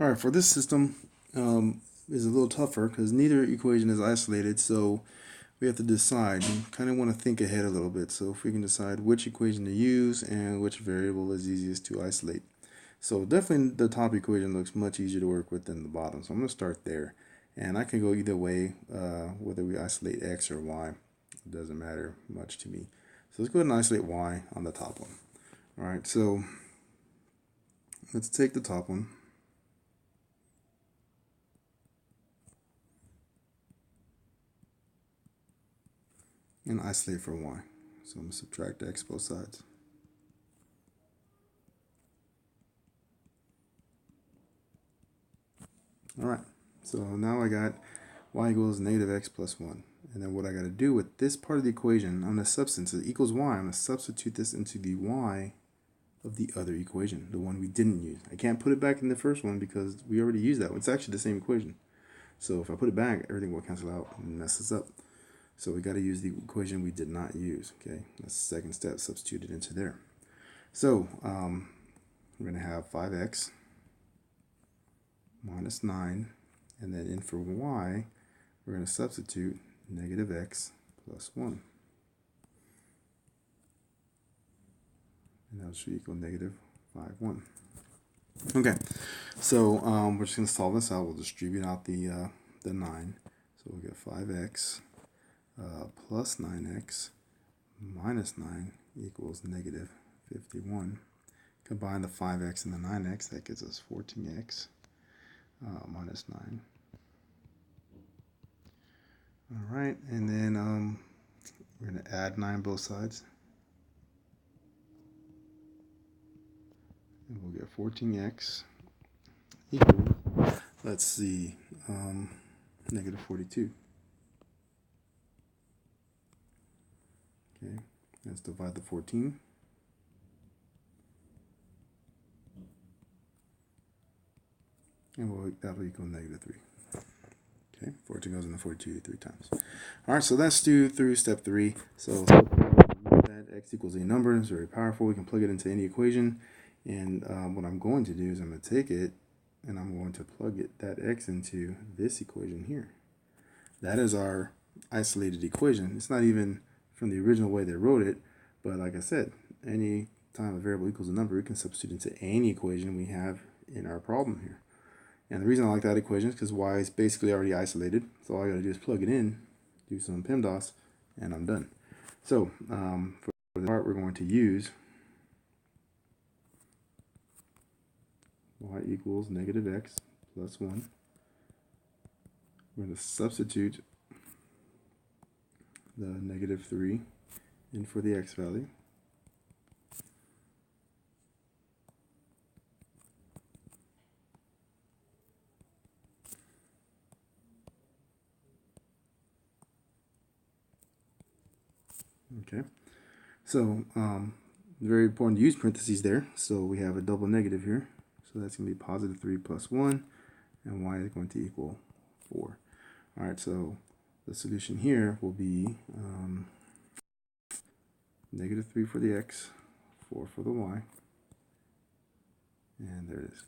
All right, for this system is a little tougher because neither equation is isolated, so we have to decide. You kind of want to think ahead a little bit. So if we can decide which equation to use and which variable is easiest to isolate. So definitely the top equation looks much easier to work with than the bottom. So I'm going to start there. And I can go either way, whether we isolate x or y. It doesn't matter much to me. So let's go ahead and isolate y on the top one. All right, so let's take the top one. And isolate for y. So I'm going to subtract x both sides. Alright, so now I got y equals negative x plus 1. And then what I got to do with this part of the equation, I'm going to substitute it equals y. I'm going to substitute this into the y of the other equation, the one we didn't use. I can't put it back in the first one because we already used that one. It's actually the same equation. So if I put it back, everything will cancel out and messes up. So we got to use the equation we did not use. Okay, that's the second step, substitute it into there. So we're going to have 5x minus 9, and then in for y, we're going to substitute negative x plus 1. And that should equal negative 5, 1. Okay, so we're just going to solve this out. We'll distribute out the 9. So we'll get 5x plus 9x minus 9 equals negative 51. Combine the 5x and the 9x, that gives us 14x minus 9. All right, and then we're going to add 9 both sides. And we'll get 14x equals, let's see, negative 42. Okay, let's divide the 14. And that'll equal negative 3. Okay, 14 goes into 42 3 times. All right, so that's through step 3. So that x equals a number is very powerful. We can plug it into any equation. And what I'm going to do is I'm going to take it and I'm going to plug that x into this equation here. That is our isolated equation. It's not even from the original way they wrote it, but like I said, any time a variable equals a number, we can substitute into any equation we have in our problem here. And the reason I like that equation is because y is basically already isolated. So all I got to do is plug it in, do some PEMDAS, and I'm done. So for the part we're going to use y equals negative x plus 1. We're going to substitute the negative 3 in for the x value. Okay, so very important to use parentheses there. So we have a double negative here. So that's going to be positive 3 plus 1, and y is going to equal 4. All right, so the solution here will be negative 3 for the x, 4 for the y, and there it is.